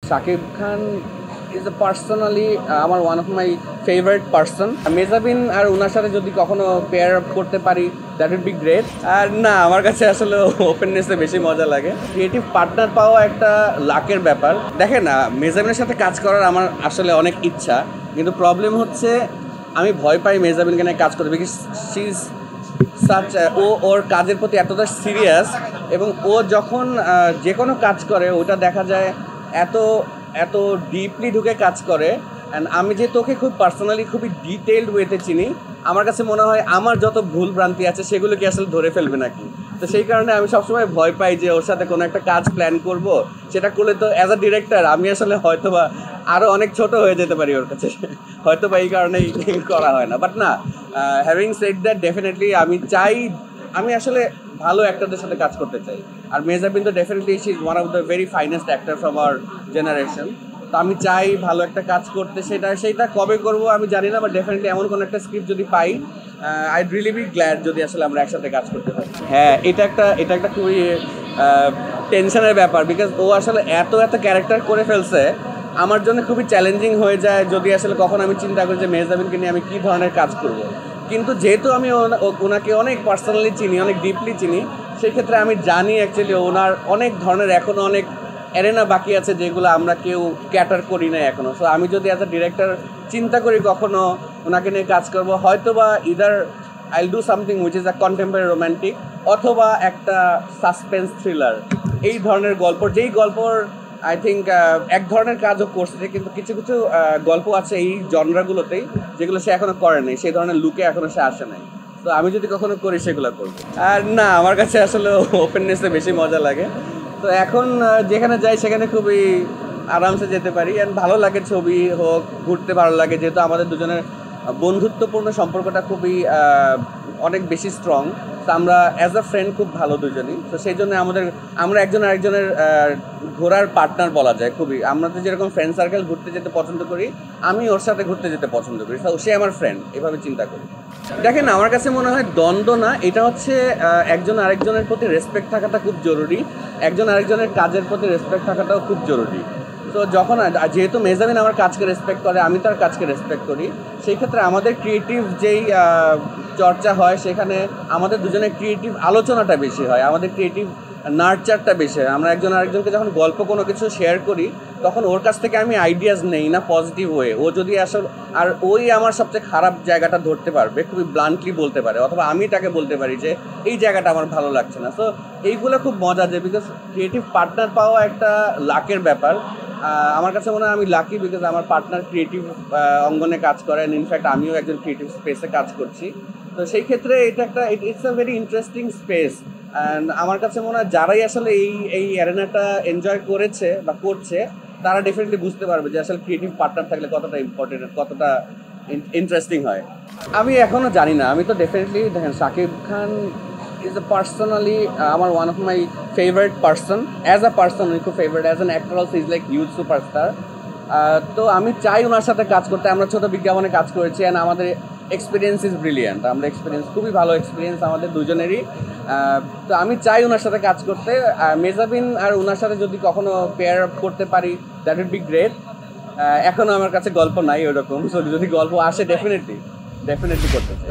Shakib Khan is a personally আমার one of my favourite person. Mehazabien আর ওনার সাথে যদি কখনো পেয়ার আপ করতে পারি দ্যাট উড বি গ্রেট। আর না, আমার কাছে আসলে ওপেননেসে বেশি মজা লাগে। ক্রিয়েটিভ পার্টনার পাওয়া একটা লাকের ব্যাপার। দেখেন না, মেজাবিনের সাথে কাজ করার আমার আসলে অনেক ইচ্ছা, কিন্তু প্রবলেম হচ্ছে আমি ভয় পাই মেজাবিনকে নিয়ে কাজ করতে, বিকজ শি ইজ সাচ, ওর কাজের প্রতি এতটা সিরিয়াস, এবং ও যখন যে কোনো কাজ করে ওটা দেখা যায় এত এত ডিপলি ঢুকে কাজ করে। অ্যান্ড আমি যে তোকে খুব পার্সোনালি খুবই ডিটেইলড ওয়েতে চিনি, আমার কাছে মনে হয় আমার যত ভুল ভ্রান্তি আছে সেগুলো কি আসলে ধরে ফেলবে নাকি। তো সেই কারণে আমি সবসময় ভয় পাই যে ওর সাথে কোনো একটা কাজ প্ল্যান করব, সেটা করলে তো অ্যাজ আ ডিরেক্টর আমি আসলে হয়তো বা আরও অনেক ছোট হয়ে যেতে পারি ওর কাছে, হয়তো বা এই কারণেই করা হয় না। বাট না, হ্যাভিং সেড দ্যাট, ডেফিনেটলি আমি আসলে ভালো অ্যাক্টরদের সাথে কাজ করতে চাই। আর মেজাবিন তো definitely she is one of the very finest actor from our generation. তো আমি চাই ভালো একটা কাজ করতে, সেইটা কবে করব আমি জানি না, বাট ডেফিনেটলি এমন কোনো একটা স্ক্রিপ্ট যদি পাই, আই রিয়েলি বি গ্ল্যাড যদি আসলে আমরা একসাথে কাজ করতে পারি। হ্যাঁ, এটা একটা খুবই টেনশনের ব্যাপার, বিকজ ও আসলে এত ক্যারেক্টার করে ফেলছে, আমার জন্য খুবই চ্যালেঞ্জিং হয়ে যায় যদি আসলে কখন আমি চিন্তা করি যে মেজাবিনকে নিয়ে আমি কী ধরনের কাজ করব। কিন্তু যেহেতু আমি ওনাকে অনেক পার্সোনালি চিনি, অনেক ডিপলি চিনি, সেই ক্ষেত্রে আমি জানি অ্যাকচুয়ালি ওনার অনেক ধরনের এখনও অনেক অ্যারেনা বাকি আছে যেগুলো আমরা কেউ ক্যাটার করি না এখনও। সো আমি যদি অ্যাজ আ ডিরেক্টর চিন্তা করি কখনো ওনাকে নিয়ে কাজ করব, হয়তো বা either I will do something which is a contemporary romantic, অথবা একটা সাসপেন্স থ্রিলার, এই ধরনের গল্প, যেই গল্পর আই থিঙ্ক এক ধরনের কাজও করছে, কিন্তু কিছু কিছু গল্প আছে এই জনরাগুলোতেই যেগুলো সে এখনও করে নাই, সেই ধরনের লুকে এখনও সে আসে নাই। তো আমি যদি কখনো করি সেগুলো করবো। আর না, আমার কাছে আসলে ওপেননেসে বেশি মজা লাগে। তো এখন যেখানে যাই সেখানে খুবই আরামসে যেতে পারি, অ্যান্ড ভালো লাগে, ছবি হোক, ঘুরতে ভালো লাগে, যেহেতু আমাদের দুজনের বন্ধুত্বপূর্ণ সম্পর্কটা খুবই অনেক বেশি স্ট্রং। তো আমরা অ্যাজ আ ফ্রেন্ড খুব ভালো দুজনই। তো সেই জন্য আমরা একজন আরেকজনের ঘোরার পার্টনার বলা যায় খুবই। আমরা তো যেরকম ফ্রেন্ড সার্কেল ঘুরতে যেতে পছন্দ করি, আমি ওর সাথে ঘুরতে যেতে পছন্দ করি, তো সে আমার ফ্রেন্ড, এভাবে চিন্তা করি। দেখেন, আমার কাছে মনে হয় দ্বন্দ্ব না, এটা হচ্ছে একজন আরেকজনের প্রতি রেসপেক্ট থাকাটা খুব জরুরি, একজন আরেকজনের কাজের প্রতি রেসপেক্ট থাকাটাও খুব জরুরি। তো যখন যেহেতু মেজাবিন আমার কাজকে রেসপেক্ট করে, আমি তার কাজকে রেসপেক্ট করি, সেই ক্ষেত্রে আমাদের ক্রিয়েটিভ যেই চর্চা হয় সেখানে আমাদের দুজনের ক্রিয়েটিভ আলোচনাটা বেশি হয়, আমাদের ক্রিয়েটিভ নার্চারটা বেশি হয়। আমরা একজন আরেকজনকে যখন গল্প কোনো কিছু শেয়ার করি, তখন ওর কাছ থেকে আমি আইডিয়াস নেই না পজিটিভ ওয়ে, ও যদি আসলে আর ওই আমার সবচেয়ে খারাপ জায়গাটা ধরতে পারবে, খুবই ব্লান্টলি বলতে পারে, অথবা আমি তাকে বলতে পারি যে এই জায়গাটা আমার ভালো লাগছে না। সো এইগুলো খুব মজা যে, বিকজ ক্রিয়েটিভ পার্টনার পাওয়া একটা লাকের ব্যাপার। আমার কাছে মনে হয় আমি লাকি, বিকজ আমার পার্টনার ক্রিয়েটিভ অঙ্গনে কাজ করে, ইনফ্যাক্ট আমিও একজন ক্রিয়েটিভ স্পেসে কাজ করছি। তো সেই ক্ষেত্রে এটা it's a very interesting space. And আমার কাছে মনে হয় যারাই আসলে এই অ্যারেনাটা এনজয় করেছে বা করছে, তারা ডেফিনেটলি বুঝতে পারবে যে আসলে ক্রিয়েটিভ পার্টনার থাকলে কতটা ইম্পর্টেন্ট, কতটা ইন্টারেস্টিং হয়। আমি এখনও জানি না, আমি তো ডেফিনেটলি, দেখেন, Shakib Khan is a personally আমার one of my favourite person. As a person উনি খুব favourite, as an actor also is like huge superstar. তো আমি চাই ওনার সাথে কাজ করতে। আমরা ছোট বিজ্ঞাপনে কাজ করেছি, অ্যান্ড আমাদের এক্সপিরিয়েন্স ইজ ব্রিলিয়ান্ট। খুবই ভালো এক্সপিরিয়েন্স আমাদের দুজনেরই। তো আমি চাই ওনার সাথে কাজ করতে। মেজাবিন আর ওনার সাথে যদি কখনো পেয়ার আপ করতে পারি দ্যাট উড বি গ্রেট। এখনও আমার কাছে গল্প নাই ওরকম, সো যদি গল্প আসে ডেফিনেটলি করতে চাই।